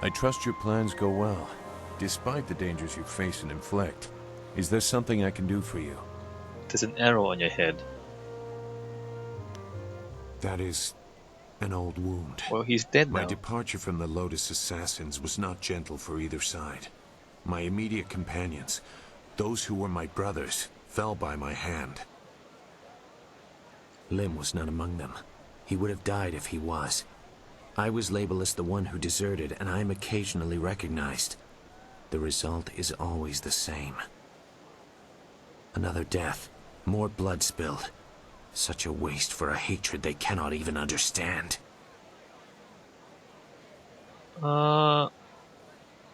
I trust your plans go well, despite the dangers you face and inflict. Is there something I can do for you? There's an arrow on your head. That is an old wound. Well, he's dead My now. departure from the Lotus Assassins was not gentle for either side. My immediate companions, those who were my brothers, fell by my hand. Lim was not among them. He would have died if he was. I was labeled as the one who deserted, and I am occasionally recognized. The result is always the same. Another death, more blood spilled. Such a waste for a hatred they cannot even understand.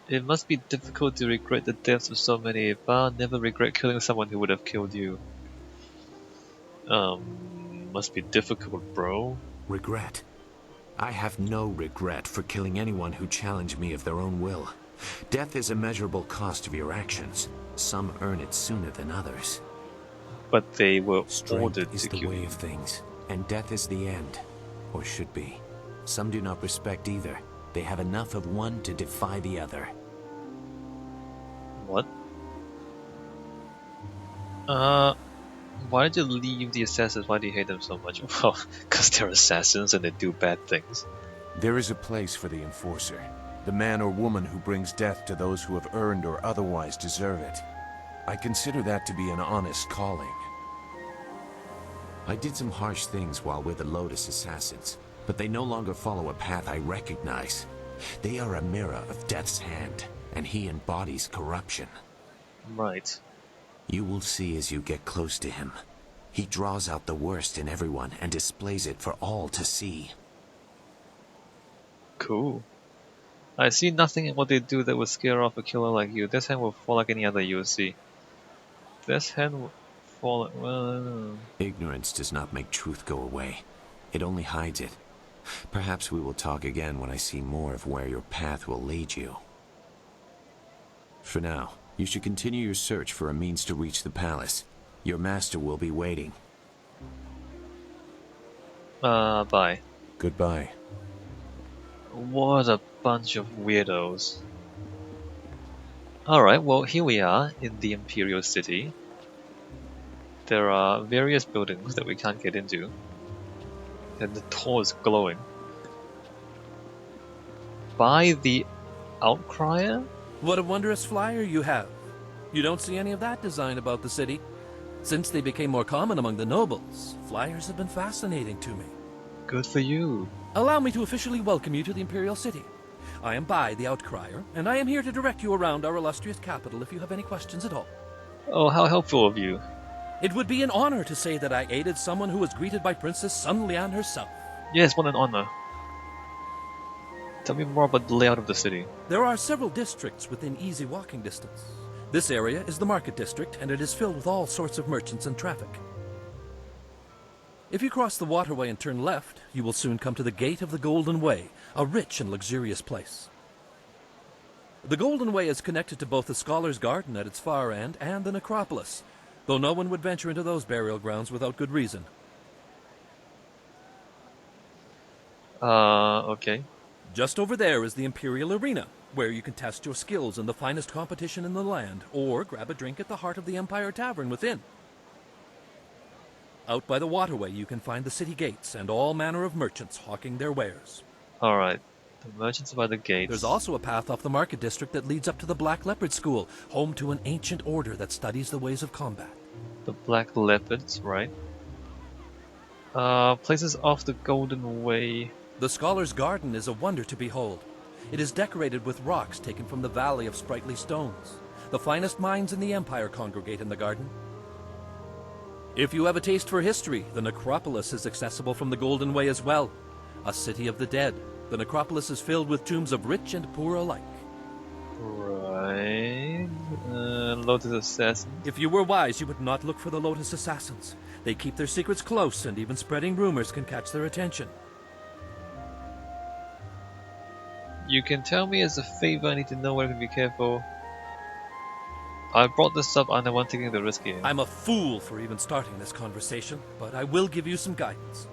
It must be difficult to regret the deaths of so many, but never regret killing someone who would have killed you. Must be difficult, bro. Regret? I have no regret for killing anyone who challenged me of their own will. Death is a measurable cost of your actions. Some earn it sooner than others. But they were Strength ordered is to the kill way you. of things, and death is the end. Or should be. Some do not respect either. They have enough of one to defy the other. What? Why did you leave the assassins? Why do you hate them so much? Well, because they're assassins and they do bad things. There is a place for the enforcer, the man or woman who brings death to those who have earned or otherwise deserve it. I consider that to be an honest calling. I did some harsh things while with the Lotus Assassins, but they no longer follow a path I recognize. They are a mirror of Death's hand, and he embodies corruption. Right. You will see as you get close to him. He draws out the worst in everyone and displays it for all to see. Cool. I see nothing in what they do that would scare off a killer like you. This hand will fall like any other you will see. This hand will fall like... well... Ignorance does not make truth go away. It only hides it. Perhaps we will talk again when I see more of where your path will lead you. For now, you should continue your search for a means to reach the palace. Your master will be waiting. Bye. Goodbye. What a bunch of weirdos. Alright, well here we are in the Imperial City. There are various buildings that we can't get into. And the door is glowing. By the Outcrier? What a wondrous flyer you have. You don't see any of that design about the city. Since they became more common among the nobles, flyers have been fascinating to me. Good for you. Allow me to officially welcome you to the Imperial City. I am Bai, the Outcrier, and I am here to direct you around our illustrious capital if you have any questions at all. Oh, how helpful of you. It would be an honor to say that I aided someone who was greeted by Princess Sun Lian herself. Yes, what an honor. Tell me more about the layout of the city. There are several districts within easy walking distance. This area is the market district, and it is filled with all sorts of merchants and traffic. If you cross the waterway and turn left, you will soon come to the Gate of the Golden Way, a rich and luxurious place. The Golden Way is connected to both the Scholar's Garden at its far end and the Necropolis, though no one would venture into those burial grounds without good reason. Okay. Just over there is the Imperial Arena, where you can test your skills in the finest competition in the land, or grab a drink at the heart of the Empire Tavern within. Out by the waterway you can find the city gates and all manner of merchants hawking their wares. Alright. The merchants by the gates. There's also a path off the market district that leads up to the Black Leopard School, home to an ancient order that studies the ways of combat. The Black Leopards, right? Places off the Golden Way. The Scholar's Garden is a wonder to behold. It is decorated with rocks taken from the Valley of Sprightly Stones. The finest minds in the Empire congregate in the garden. If you have a taste for history, the Necropolis is accessible from the Golden Way as well. A city of the dead, the Necropolis is filled with tombs of rich and poor alike. Right. Lotus Assassin. If you were wise, you would not look for the Lotus Assassins. They keep their secrets close, and even spreading rumors can catch their attention. You can tell me as a favor I need to know where to be careful. I brought this up and I want taking the risk here. I'm a fool for even starting this conversation, but I will give you some guidance.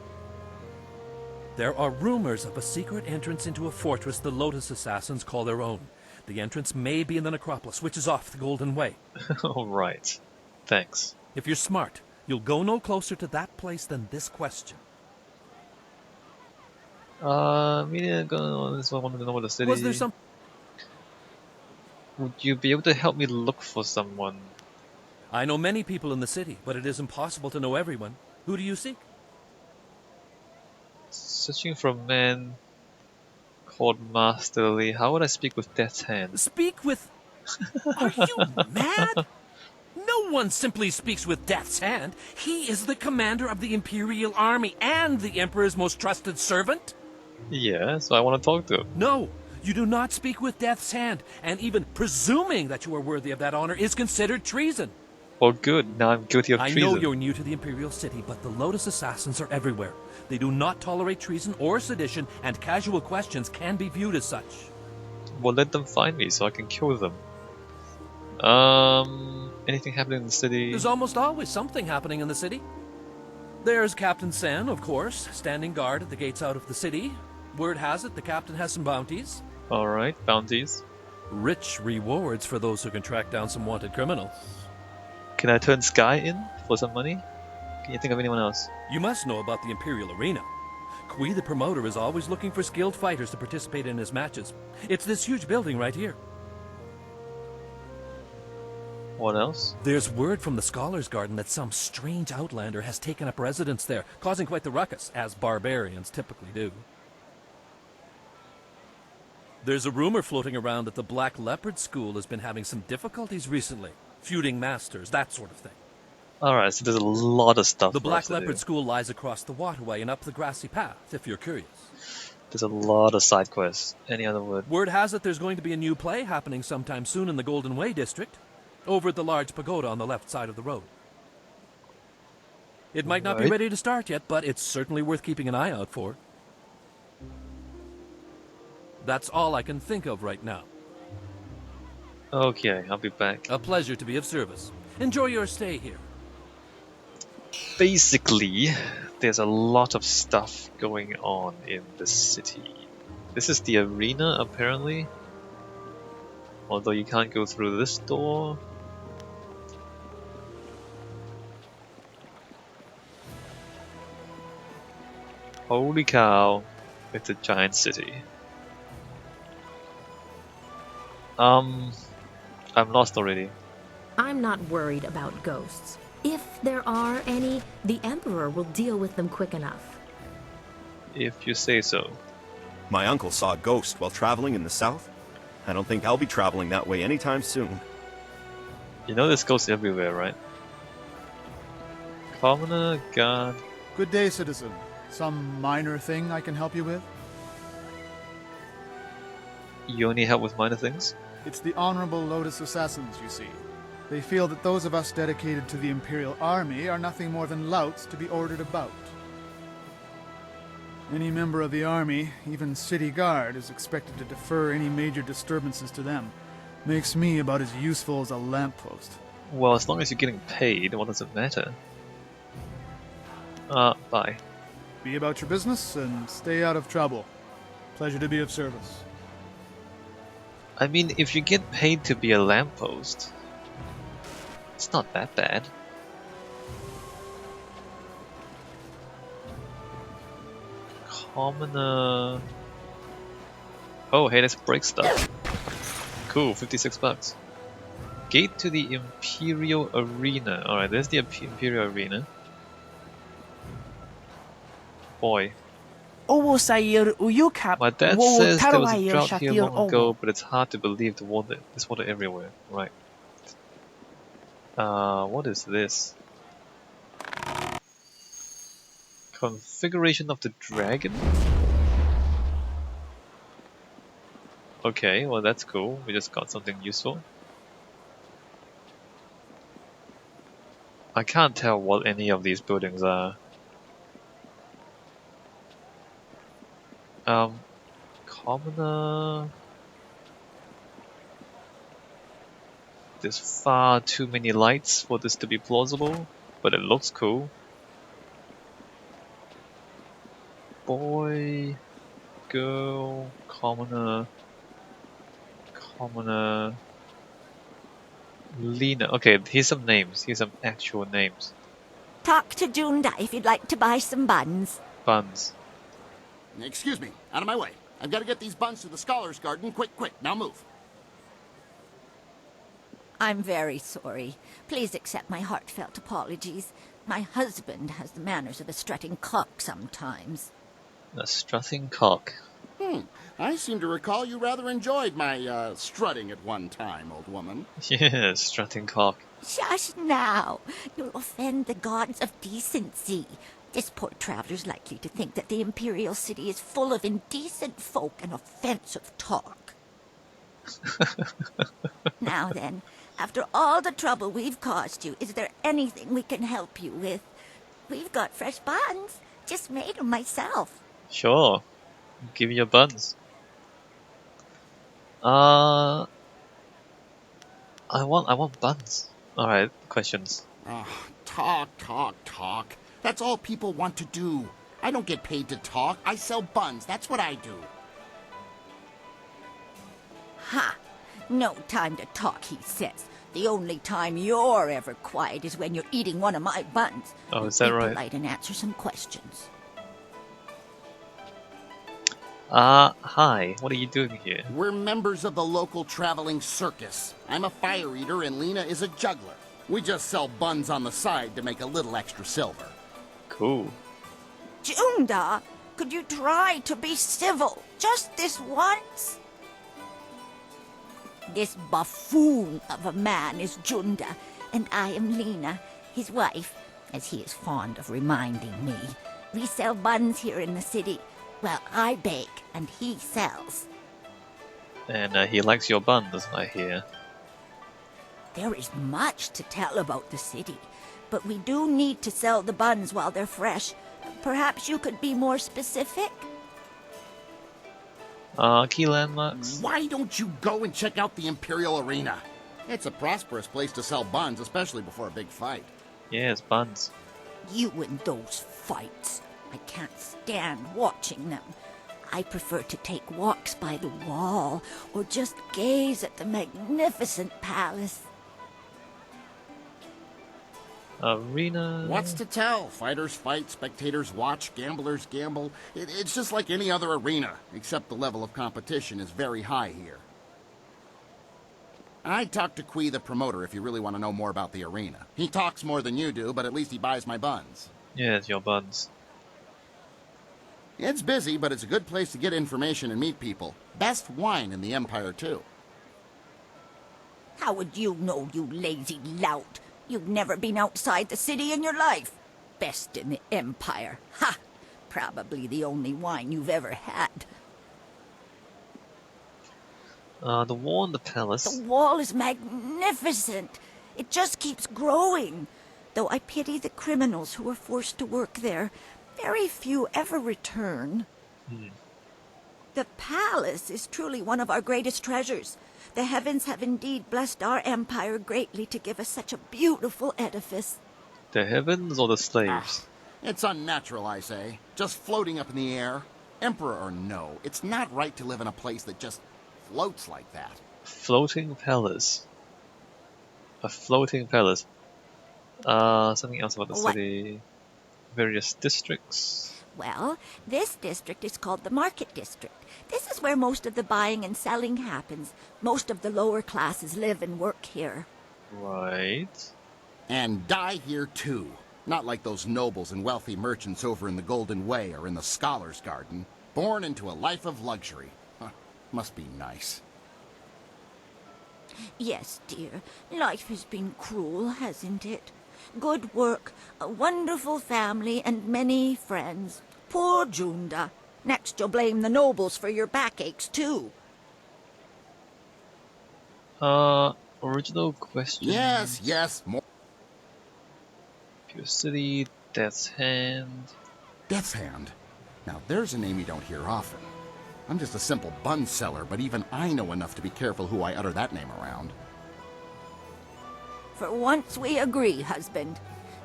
There are rumors of a secret entrance into a fortress the Lotus Assassins call their own. The entrance may be in the necropolis, which is off the Golden Way. Alright. Thanks. If you're smart, you'll go no closer to that place than this question. This one wanted to know about the city. Was there some... Would you be able to help me look for someone? I know many people in the city, but it is impossible to know everyone. Who do you seek? Searching for a man called Masterly. How would I speak with Death's Hand? Speak with... Are you mad? No one simply speaks with Death's Hand. He is the commander of the Imperial Army and the Emperor's most trusted servant. Yeah, so I want to talk to him. No, you do not speak with Death's Hand, and even presuming that you are worthy of that honor is considered treason. Well, good. Now I'm guilty of treason. I know you're new to the Imperial City, but the Lotus Assassins are everywhere. They do not tolerate treason or sedition, and casual questions can be viewed as such. Well, let them find me so I can kill them. Anything happening in the city? There's almost always something happening in the city. There's Captain Sen, of course, standing guard at the gates out of the city. Word has it the captain has some bounties. Alright, bounties. Rich rewards for those who can track down some wanted criminals. Can I turn Sky in for some money? Can you think of anyone else? You must know about the Imperial Arena. Kui, the promoter, is always looking for skilled fighters to participate in his matches. It's this huge building right here. What else? There's word from the Scholars' Garden that some strange outlander has taken up residence there, causing quite the ruckus, as barbarians typically do. There's a rumor floating around that the Black Leopard School has been having some difficulties recently. Feuding masters, that sort of thing. Alright, so there's a lot of stuff. The for us Black to Leopard do. School lies across the waterway and up the grassy path, if you're curious. There's a lot of side quests. Any other word? Word has it there's going to be a new play happening sometime soon in the Golden Way district, over at the large pagoda on the left side of the road. It might not be Right. ready to start yet, but it's certainly worth keeping an eye out for. That's all I can think of right now. Okay, I'll be back. A pleasure to be of service. Enjoy your stay here. Basically, there's a lot of stuff going on in the city. This is the arena, apparently. Although you can't go through this door. Holy cow, it's a giant city. I'm lost already. I'm not worried about ghosts. If there are any, the Emperor will deal with them quick enough. If you say so. My uncle saw a ghost while traveling in the south. I don't think I'll be traveling that way anytime soon. You know there's ghosts everywhere, right? Commoner, guard. Good day, citizen. Some minor thing I can help you with? You only help with minor things? It's the Honorable Lotus Assassins, you see. They feel that those of us dedicated to the Imperial Army are nothing more than louts to be ordered about. Any member of the army, even city guard, is expected to defer any major disturbances to them. Makes me about as useful as a lamppost. Well, as long as you're getting paid, what does it matter? Bye. Be about your business and stay out of trouble. Pleasure to be of service. I mean, if you get paid to be a lamppost, it's not that bad. Commoner. Oh, hey, let's break stuff. Cool, 56 bucks. Gate to the Imperial Arena. Alright, there's the Imperial Arena. Boy. My dad says there was a drought here long ago, but it's hard to believe there's water everywhere. Right. What is this? Configuration of the dragon? Okay, well that's cool. We just got something useful. I can't tell what any of these buildings are. Commoner. There's far too many lights for this to be plausible, but it looks cool. boy, girl, commoner, Lena. Okay, here's some names. Here's some actual names. Talk to Junda if you'd like to buy some buns. Buns. Excuse me, out of my way. I've got to get these buns to the Scholars Garden. Quick, now move. I'm very sorry. Please accept my heartfelt apologies. My husband has the manners of a strutting cock sometimes. A strutting cock. I seem to recall you rather enjoyed my strutting at one time, old woman. Yeah, strutting cock. Shush now. You'll offend the gods of decency. This poor traveler's likely to think that the Imperial City is full of indecent folk and offensive talk. Now then, after all the trouble we've caused you, is there anything we can help you with? We've got fresh buns. Just made them myself. Sure. Give me your buns. I want buns. Alright, questions. Talk. That's all people want to do. I don't get paid to talk. I sell buns. That's what I do. Ha! No time to talk, he says. The only time you're ever quiet is when you're eating one of my buns. Oh, is that right? Be polite and answer some questions. Hi. What are you doing here? We're members of the local traveling circus. I'm a fire eater and Lena is a juggler. We just sell buns on the side to make a little extra silver. Cool. Junda, could you try to be civil? Just this once? This buffoon of a man is Junda, and I am Lena, his wife, as he is fond of reminding me. We sell buns here in the city. Well, I bake, and he sells. And he likes your buns, I hear. There is much to tell about the city, but we do need to sell the buns while they're fresh. Perhaps you could be more specific? Key landmarks? Why don't you go and check out the Imperial Arena? It's a prosperous place to sell buns, especially before a big fight. Yes, buns. You and those fights. I can't stand watching them. I prefer to take walks by the wall or just gaze at the magnificent palace. Arena. What's to tell? Fighters fight, spectators watch, gamblers gamble. It's just like any other arena, except the level of competition is very high here. I'd talk to Kui, the promoter, if you really want to know more about the arena. He talks more than you do, but at least he buys my buns. Yes, your buns. It's busy, but it's a good place to get information and meet people. Best wine in the Empire, too. How would you know, you lazy lout? You've never been outside the city in your life. Best in the Empire. Ha! Probably the only wine you've ever had. The wall in the palace. The wall is magnificent. It just keeps growing. Though I pity the criminals who are forced to work there. Very few ever return. The palace is truly one of our greatest treasures. The heavens have indeed blessed our empire greatly to give us such a beautiful edifice. The heavens or the slaves? It's unnatural, I say. Just floating up in the air. Emperor or no, it's not right to live in a place that just floats like that. Floating palace. A floating palace. Something else about the city. Various districts. Well, this district is called the Market District. This is where most of the buying and selling happens. Most of the lower classes live and work here. Right. And die here too. Not like those nobles and wealthy merchants over in the Golden Way or in the Scholars Garden. Born into a life of luxury. Huh, must be nice. Yes, dear. Life has been cruel, hasn't it? Good work, a wonderful family, and many friends. Poor Junda. Next you'll blame the nobles for your backaches, too. Original question. Yes, more. Imperial City, Death's Hand. Death's Hand? Now there's a name you don't hear often. I'm just a simple bun seller, but even I know enough to be careful who I utter that name around. For once we agree, husband.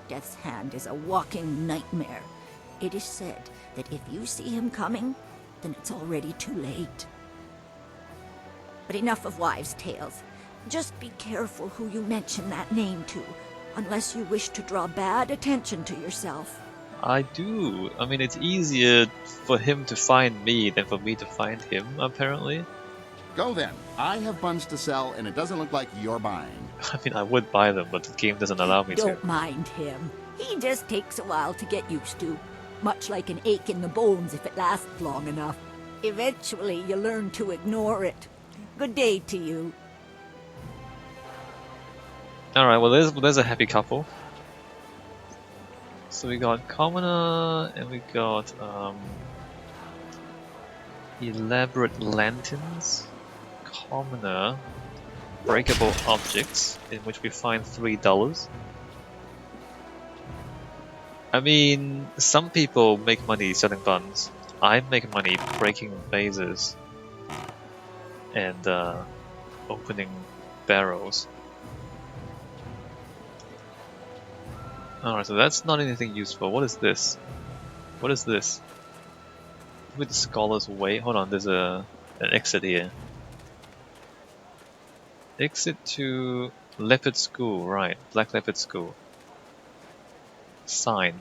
Death's Hand is a walking nightmare. It is said that if you see him coming, then it's already too late. But enough of wives' tales. Just be careful who you mention that name to, unless you wish to draw bad attention to yourself. I do. I mean, it's easier for him to find me than for me to find him, apparently. Go then. I have buns to sell, and it doesn't look like you're buying. I mean, I would buy them, but the game doesn't allow me to. Don't mind him. He just takes a while to get used to. Much like an ache in the bones if it lasts long enough. Eventually, you learn to ignore it. Good day to you. Alright, well there's a happy couple. So we got Commoner, and we got elaborate lanterns. Commoner, breakable objects, in which we find $3. I mean, some people make money selling buns. I make money breaking vases and opening barrels. Alright, so that's not anything useful. What is this? What is this? With the Scholar's Way? Hold on, there's an exit here. Exit to Leopard School, right. Black Leopard School. Sign.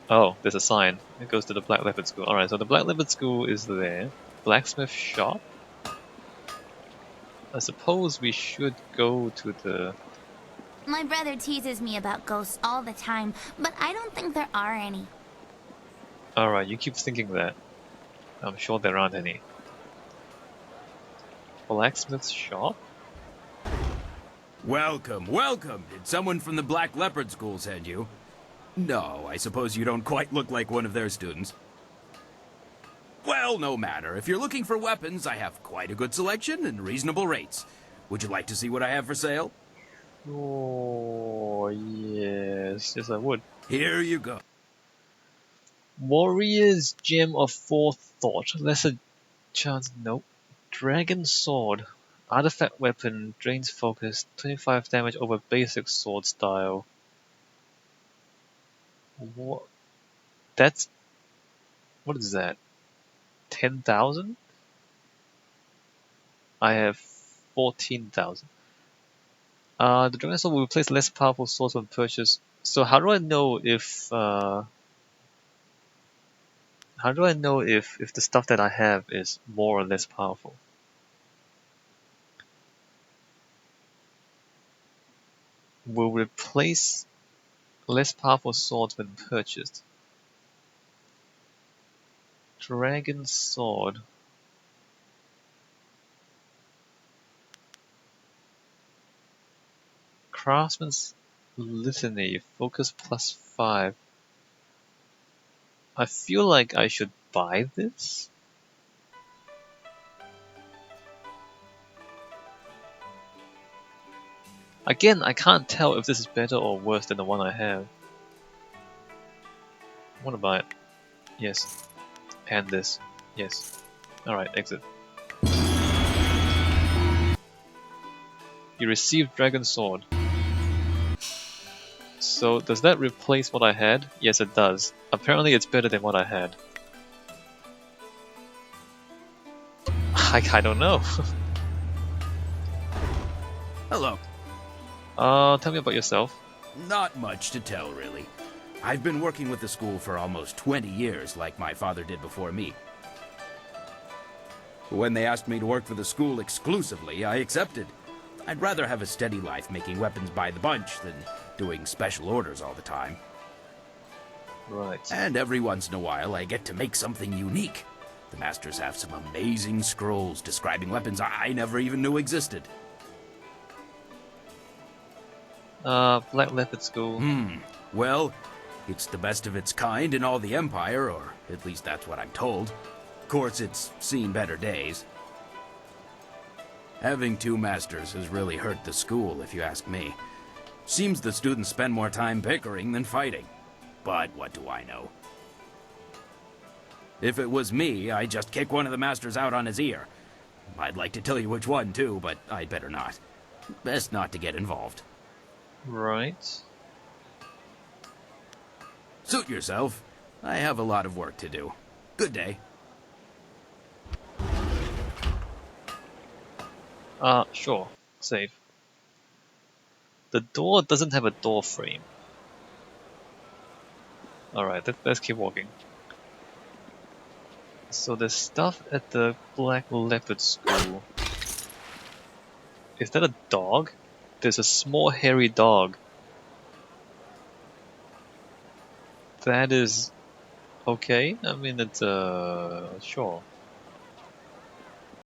Oh, there's a sign. It goes to the Black Leopard School. Alright, so the Black Leopard School is there. Blacksmith shop? I suppose we should go to the... My brother teases me about ghosts all the time, but I don't think there are any. Alright, you keep thinking that. I'm sure there aren't any. Blacksmith's shop? Welcome, welcome! Did someone from the Black Leopard School send you? No, I suppose you don't quite look like one of their students. Well, no matter. If you're looking for weapons, I have quite a good selection and reasonable rates. Would you like to see what I have for sale? Oh, yes. Yes, I would. Here you go. Warrior's Gem of Forethought. Lesser chance, nope. Dragon Sword. Artifact weapon, drains focus, 25 damage over basic sword style. What? That's... What is that? 10,000? I have 14,000. The Dragon Sword will replace less powerful swords when purchased. So how do I know if... how do I know if the stuff that I have is more or less powerful? Will replace less powerful swords when purchased. Dragon Sword. Craftsman's Litany. Focus +5. I feel like I should buy this. Again, I can't tell if this is better or worse than the one I have. I want to buy it. Yes. And this. Yes. Alright, exit. You received Dragon Sword. So, does that replace what I had? Yes, it does. Apparently it's better than what I had. I don't know. Hello. Tell me about yourself. Not much to tell, really. I've been working with the school for almost 20 years, like my father did before me. When they asked me to work for the school exclusively, I accepted. I'd rather have a steady life making weapons by the bunch than doing special orders all the time. Right. And every once in a while, I get to make something unique. The masters have some amazing scrolls describing weapons I never even knew existed. Black Leopard School. Well, it's the best of its kind in all the Empire, or at least that's what I'm told. Of course, it's seen better days. Having two masters has really hurt the school, if you ask me. Seems the students spend more time bickering than fighting. But what do I know? If it was me, I'd just kick one of the masters out on his ear. I'd like to tell you which one, too, but I'd better not. Best not to get involved. Right. Suit yourself. I have a lot of work to do. Good day. Sure. Save. The door doesn't have a door frame. Alright, let's keep walking. So there's stuff at the Black Leopard School. Is that a dog? There's a small hairy dog. That is okay. I mean, it's sure.